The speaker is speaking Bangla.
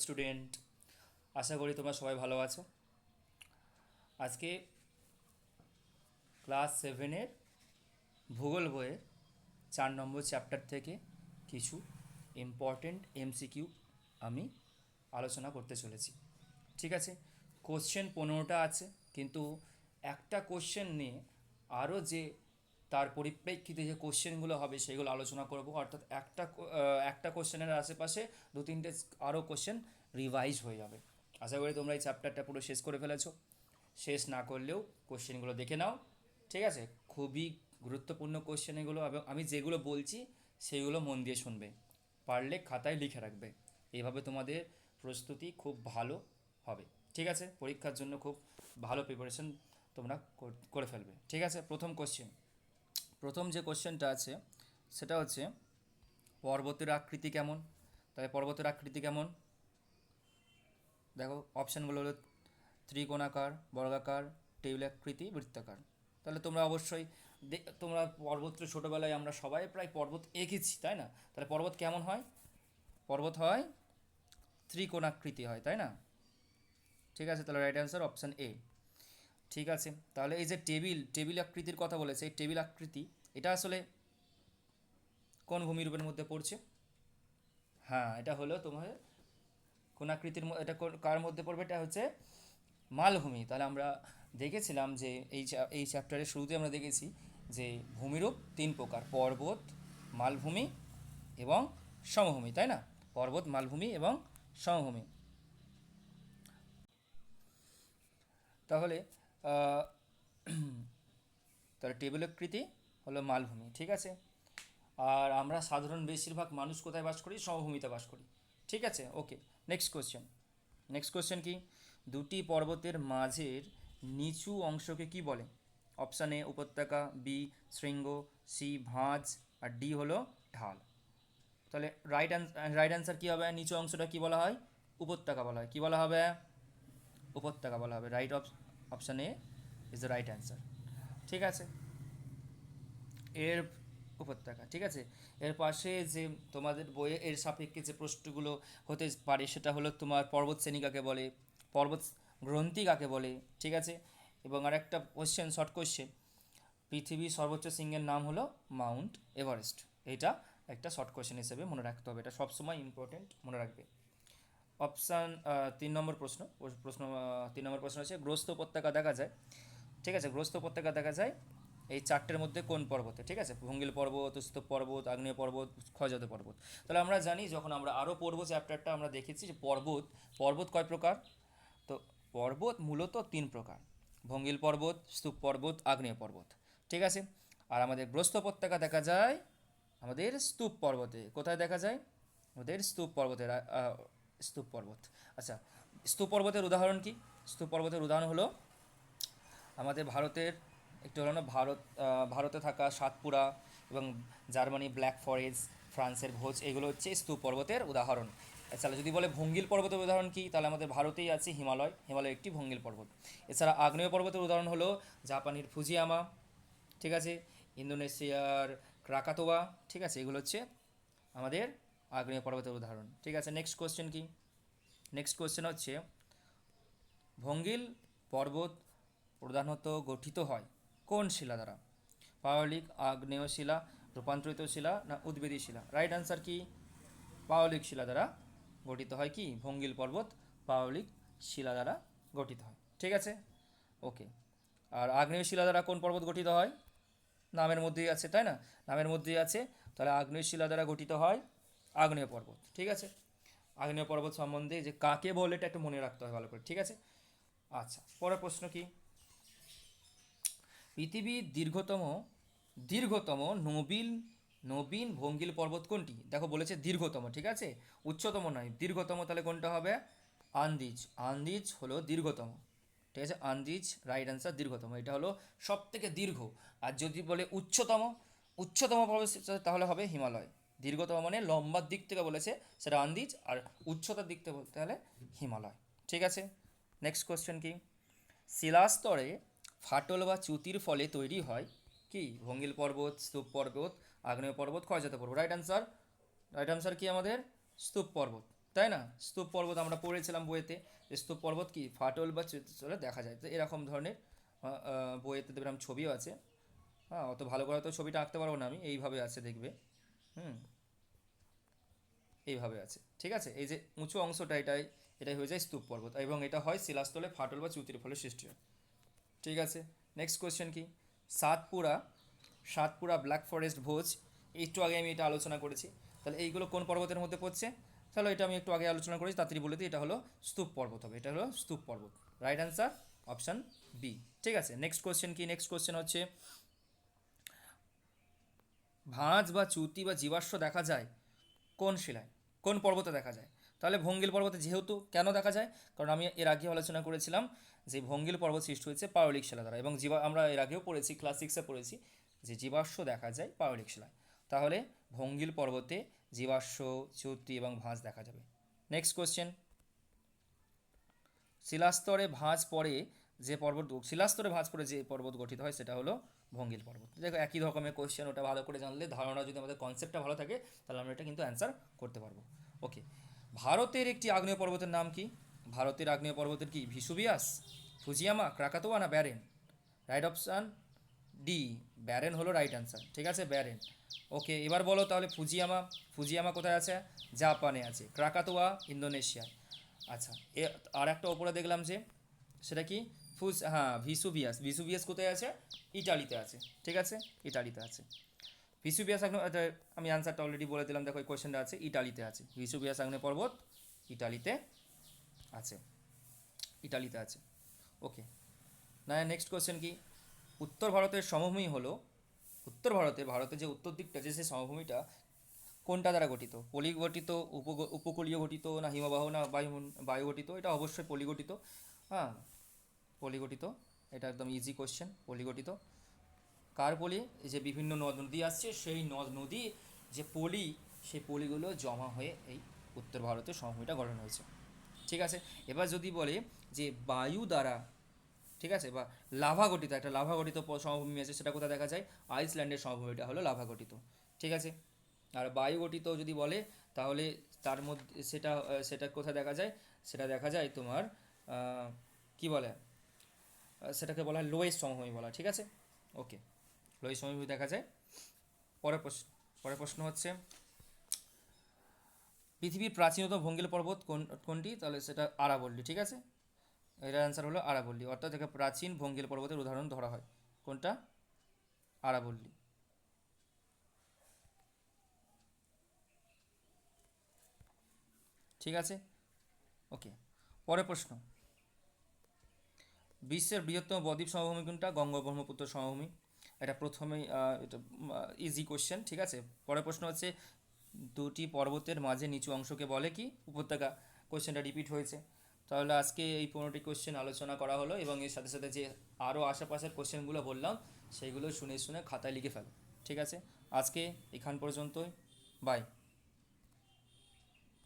স্টুডেন্ট, আশা করি তোমরা সবাই ভালো আছো। আজকে ক্লাস 7-এর ভূগোল বইয়ের 4 নম্বর চ্যাপ্টার থেকে কিছু ইম্পর্টেন্ট এমসিকিউ আমি আলোচনা করতে চলেছি। ঠিক আছে, কোশ্চেন 15টা আছে, কিন্তু একটা কোশ্চেন নিয়ে আরও যে তার পরিপ্রেক্ষিতে যে কোশ্চেনগুলো হবে সেগুলো আলোচনা করব। অর্থাৎ একটা কোশ্চেনের আশেপাশে 2-3টে আরও কোশ্চেন রিভাইজ হয়ে যাবে। আশা করি তোমরা এই চ্যাপ্টারটা পুরো শেষ করে ফেলেছো। শেষ না করলেও কোশ্চেনগুলো দেখে নাও। ঠিক আছে, খুবই গুরুত্বপূর্ণ কোশ্চেন এগুলো, এবং আমি যেগুলো বলছি সেইগুলো মন দিয়ে শুনবে, পারলে খাতায় লিখে রাখবে। এইভাবে তোমাদের প্রস্তুতি খুব ভালো হবে। ঠিক আছে, পরীক্ষার জন্য খুব ভালো প্রিপারেশন তোমরা করে ফেলবে। ঠিক আছে, প্রথম যে কোশ্চেনটা আছে সেটা হচ্ছে পর্বতের আকৃতি কেমন। তাই পর্বতের আকৃতি কেমন, দেখো অপশানগুলো হলো ত্রিকোণাকার, বর্গাকার, টেবিল আকৃতি, বৃত্তাকার। তাহলে তোমরা অবশ্যই তোমরা পর্বত তো ছোটোবেলায় আমরা সবাই প্রায় পর্বত এঁকেছি, তাই না? তাহলে পর্বত কেমন হয়? পর্বত হয় ত্রিকোণাকৃতি হয়, তাই না? ঠিক আছে, তাহলে রাইট অ্যান্সার অপশান এ। ঠিক আছে, তাহলে এই যে টেবিল আকৃতির কথা বলেছে, এই টেবিল আকৃতি এটা আসলে কোন ভূমিরূপের মধ্যে পড়ছে? হ্যাঁ, এটা হলো তোমার কোন আকৃতির এটা কার মধ্যে পড়বে? এটা হচ্ছে মালভূমি। তাহলে আমরা দেখেছিলাম যে এই চ্যাপ্টারের শুরুতে আমরা দেখেছি যে ভূমিরূপ 3 প্রকার: পর্বত, মালভূমি এবং সমভূমি, তাই না? পর্বত, মালভূমি এবং সমভূমি। তাহলে আহ, তাহলে টেবিল আকৃতি হলো মালভূমি। ঠিক আছে, আর আমরা সাধারণ বেশিরভাগ মানুষ কোথায় বাস করি? সমভূমিতে বাস করি। ঠিক আছে, ওকে। নেক্সট কোশ্চেন কি? দুটি পর্বতের মাঝের নিচু অংশকে কি বলে? অপশান এ উপত্যকা, বি শৃঙ্গ, সি ভাঁজ, আর ডি হলো ঢাল। তাহলে রাইট অ্যান্সার কী হবে? নিচু অংশটা কি বলা হয়? উপত্যকা বলা হয়। কি বলা হবে? উপত্যকা বলা হবে। Option A is the right answer. ঠিক আছে, এর উপত্যকা। ঠিক আছে, এর পাশে যে তোমাদের বইয়ে এর সাপেক্ষে যে প্রশ্নগুলো হতে পারে সেটা হলো তোমার পর্বত শ্রেণী কাকে বলে, পর্বত গ্রন্থি কাকে বলে। ঠিক আছে, এবং আরেকটা কোশ্চেন, শর্ট কোশ্চেন, পৃথিবীর সর্বোচ্চ শৃঙ্গের নাম হলো মাউন্ট এভারেস্ট। এটা একটা শর্ট কোশ্চেন হিসেবে মনে রাখতে হবে, এটা সবসময় ইম্পর্টেন্ট, মনে রাখবে। অপশান 3 নম্বর প্রশ্ন প্রশ্ন 3 নম্বর প্রশ্ন হচ্ছে গ্রস্ত উপত্যকা দেখা যায়। ঠিক আছে, গ্রস্ত উপত্যকা দেখা যায় এই 4টের মধ্যে কোন পর্বতে? ঠিক আছে, ভঙ্গিল পর্বত, স্তূপ পর্বত, আগ্নেয় পর্বত, ক্ষয়জাত পর্বত। তাহলে আমরা জানি, যখন আমরা আরও পড়বো চ্যাপ্টারটা, আমরা দেখেছি যে পর্বত কয় প্রকার। তো পর্বত মূলত 3 প্রকার: ভঙ্গিল পর্বত, স্তূপ পর্বত, আগ্নেয় পর্বত। ঠিক আছে, আর আমাদের গ্রস্ত উপত্যকা দেখা যায় আমাদের স্তূপ পর্বতে। কোথায় দেখা যায়? আমাদের স্তূপ পর্বত। আচ্ছা, স্তূপ পর্বতের উদাহরণ কি? স্তূপ পর্বতের উদাহরণ হলো আমাদের ভারতের একটি হলো না, ভারতে থাকা সাতপুরা এবং জার্মানি ব্ল্যাক ফরেস্ট, ফ্রান্সের ভোজ, এগুলো হচ্ছে স্তূপ পর্বতের উদাহরণ। এছাড়া যদি বলে ভঙ্গিল পর্বতের উদাহরণ কি, তাহলে আমাদের ভারতেই আছে হিমালয় একটি ভঙ্গিল পর্বত। এছাড়া আগ্নেয় পর্বতের উদাহরণ হলো জাপানের ফুজিয়ামা। ঠিক আছে, ইন্দোনেশিয়ার ক্রাকাতোয়া। ঠিক আছে, এগুলো হচ্ছে আমাদের আগ্নেয় পর্বতের উদাহরণ। ঠিক আছে, নেক্সট কোশ্চেন হচ্ছে ভঙ্গিল পর্বত প্রধানত গঠিত হয় কোন শিলা দ্বারা? পাললিক, আগ্নেয় শিলা, রূপান্তরিত শিলা, না উদ্ভিদী শিলা? রাইট অ্যান্সার কি? পাললিক শিলা দ্বারা গঠিত হয় কি ভঙ্গিল পর্বত? পাললিক শিলা দ্বারা গঠিত হয়। ঠিক আছে, ওকে। আর আগ্নেয় শিলা দ্বারা কোন পর্বত গঠিত হয়? নামের মধ্যেই আছে, তাই না? নামের মধ্যেই আছে, তাহলে আগ্নেয় শিলা দ্বারা গঠিত হয় আগ্নেয় পর্বত। ঠিক আছে, আগ্নেয় পর্বত সম্বন্ধে যে কাকে বলে এটা একটু মনে রাখতে হয় ভালো করে। ঠিক আছে, আচ্ছা, পরের প্রশ্ন কি? পৃথিবীর দীর্ঘতম নবীন নবীন ভঙ্গিল পর্বত কোনটি? দেখো বলেছে দীর্ঘতম, ঠিক আছে, উচ্চতম নয়, দীর্ঘতম। তাহলে কোনটা হবে? আন্দিজ হলো দীর্ঘতম। ঠিক আছে, আন্দিজ রাইট অ্যান্সার, দীর্ঘতম। এটা হলো সব থেকে দীর্ঘ। আর যদি বলে উচ্চতম পর্বত, তাহলে হবে হিমালয়। দীর্ঘতম মানে লম্বার দিক থেকে বলেছে সেটা আন্দিজ, আর উচ্চতার দিক থেকে বলতে হলে হিমালয়। ঠিক আছে, নেক্সট কোয়েশ্চেন কি? শিলাস্তরে ফাটল বা চ্যুতির ফলে তৈরি হয় কি ভঙ্গিল পর্বত, স্তূপ পর্বত, আগ্নেয় পর্বত, ক্ষয়জাত পর্বত? রাইট অ্যান্সার কি আমাদের? স্তূপ পর্বত। তাই না? স্তূপ পর্বত আমরা পড়েছিলাম বইয়েতে, যে স্তূপ পর্বত কি ফাটল বা চলে দেখা যায়। তো এরকম ধরনের বইয়েতে দেখলাম ছবিও আছে। হ্যাঁ, অত ভালো করে তো ছবিটা আঁকতে পারবো না আমি, এইভাবে আছে দেখবে। হুম, এইভাবে আছে, ঠিক আছে। এই যে উঁচু অংশটা এটাই হয়ে যায় স্তূপ পর্বত, এবং এটা হয় শিলাস্তলে ফাটল বা চ্যুতির ফলে সৃষ্টি হয়। ঠিক আছে, নেক্সট কোয়েশ্চেন কি? সাতপুরা সাতপুরা ব্ল্যাক ফরেস্ট ভোজ, একটু আগে আমি এটা আলোচনা করেছি। তাহলে এইগুলো কোন পর্বতের মধ্যে পড়ছে? তাহলে এটা আমি একটু আগে আলোচনা করেছি, তাড়াতাড়ি বলে দিই, এটা হলো স্তূপ পর্বত হবে, এটা হলো স্তূপ পর্বত। Right answer option B. ঠিক আছে, নেক্সট কোয়েশ্চেন কি? নেক্সট কোয়েশ্চেন হচ্ছে ভাঁজ বা চ্যুতি বা জীবাশ্ম দেখা যায় কোন শিলায়, কোন পর্বতে দেখা যায়? তাহলে ভঙ্গিল পর্বতে, যেহেতু কেন দেখা যায়, কারণ আমি এর আগে আলোচনা করেছিলাম যে ভঙ্গিল পর্বত সৃষ্টি হয়েছে পাললিক শিলা দ্বারা, এবং আমরা এর আগেও পড়েছি, ক্লাস 6-এ পড়েছি যে জীবাশ্ম দেখা যায় পাললিক শিলায়। তাহলে ভঙ্গিল পর্বতে জীবাশ্ম, চ্যুতি এবং ভাঁজ দেখা যাবে। নেক্সট কোয়েশ্চেন, শিলাস্তরে ভাঁজ পড়ে শিলাস্তরে ভাঁজ পড়ে যে পর্বত গঠিত হয় সেটা হলো ভঙ্গিল পর্বত। দেখো একই রকমের কোয়েশ্চেন, ওটা ভালো করে জানলে, ধারণা যদি আমাদের কনসেপ্টটা ভালো থাকে, তাহলে আমরা এটা কিন্তু অ্যান্সার করতে পারবো। ওকে, ভারতের একটি আগ্নেয় পর্বতের নাম কি? ভারতের আগ্নেয় পর্বতের কি ভিসুভিয়াস, ফুজিয়ামা, ক্রাকাতোয়া না barren? Right option D, barren হলো রাইট অ্যান্সার। ঠিক আছে, ব্যারেন। ওকে, এবার বলো তাহলে ফুজিয়ামা, ফুজিয়ামা কোথায় আছে? জাপানে আছে। ক্রাকাতোয়া ইন্দোনেশিয়ায়। আচ্ছা, আর একটা ওপরে দেখলাম যে, সেটা কি? হ্যাঁ, ভিসুভিয়াস। ভিসুভিয়াস কোথায় আছে? ইটালিতে আছে। ঠিক আছে, ইটালিতে আছে ভিসুভিয়াস আমি অ্যান্সারটা অলরেডি বলে দিলাম, দেখো এই কোয়েশ্চেনটা আছে, ইটালিতে আছে ভিসুভিয়াস আগ্নেয় পর্বত, ইটালিতে আছে, ইটালিতে আছে। ওকে, না, নেক্সট কোয়েশ্চেন কি? উত্তর ভারতের সমভূমি হলো, ভারতের যে উত্তর দিকটা যে সেই সমভূমিটা কোনটা দ্বারা গঠিত? পলি গঠিত, উপকূলীয় গঠিত, না হিমবাহ, না বায়ু গঠিত? এটা অবশ্যই পলিগঠিত। হ্যাঁ, পলিগঠিত, এটা একদম ইজি কোয়েশ্চেন, পলিগঠিত। কার পলি? এই যে বিভিন্ন নদ নদী আসছে, সেই নদ নদী যে পলি, সেই পলিগুলো জমা হয়ে এই উত্তর ভারতের সমভূমিটা গঠন হয়েছে। ঠিক আছে, এবার যদি বলে যে বায়ু দ্বারা, ঠিক আছে, বা লাভা গঠিত, একটা লাভা গঠিত সমভূমি আছে, সেটা কোথায় দেখা যায়? আইসল্যান্ডের সমভূমিটা হলো লাভা গঠিত। ঠিক আছে, আর বায়ু গঠিত যদি বলে, তাহলে তার মধ্যে সেটা কোথায় দেখা যায়? সেটা দেখা যায় তোমার কি বলে, সেটাকে বলা হয় লোয়েস্ট সমভূমি বলা হয়। ঠিক আছে, ওকে, লোয়েস্ট সমভূমি দেখা যায়। পরের প্রশ্ন হচ্ছে পৃথিবীর প্রাচীনতম ভঙ্গিল পর্বত কোনটি? তাহলে সেটা আরাবল্লী। ঠিক আছে, এটার অ্যান্সার হলো আরাবল্লী, অর্থাৎ যাকে প্রাচীন ভঙ্গিল পর্বতের উদাহরণ ধরা হয়। কোনটা? আরাবল্লী। ঠিক আছে, ওকে, পরের প্রশ্ন, বিশ্বের বৃহত্তম বদ্বীপ সমভূমি কোনটা? গঙ্গা ব্রহ্মপুত্র সমভূমি। এটা প্রথমেই এটা ইজি কোশ্চেন। ঠিক আছে, পরের প্রশ্ন হচ্ছে দুটি পর্বতের মাঝে নিচু অংশকে বলে কি? উপত্যকা। কোশ্চেনটা রিপিট হয়েছে। তাহলে আজকে এই 15টি কোশ্চেন আলোচনা করা হলো, এবং এর সাথে সাথে যে আরও আশেপাশের কোশ্চেনগুলো বললাম সেগুলো শুনে শুনে খাতায় লিখে ফেলো। ঠিক আছে, আজকে এখান পর্যন্তই, বাই।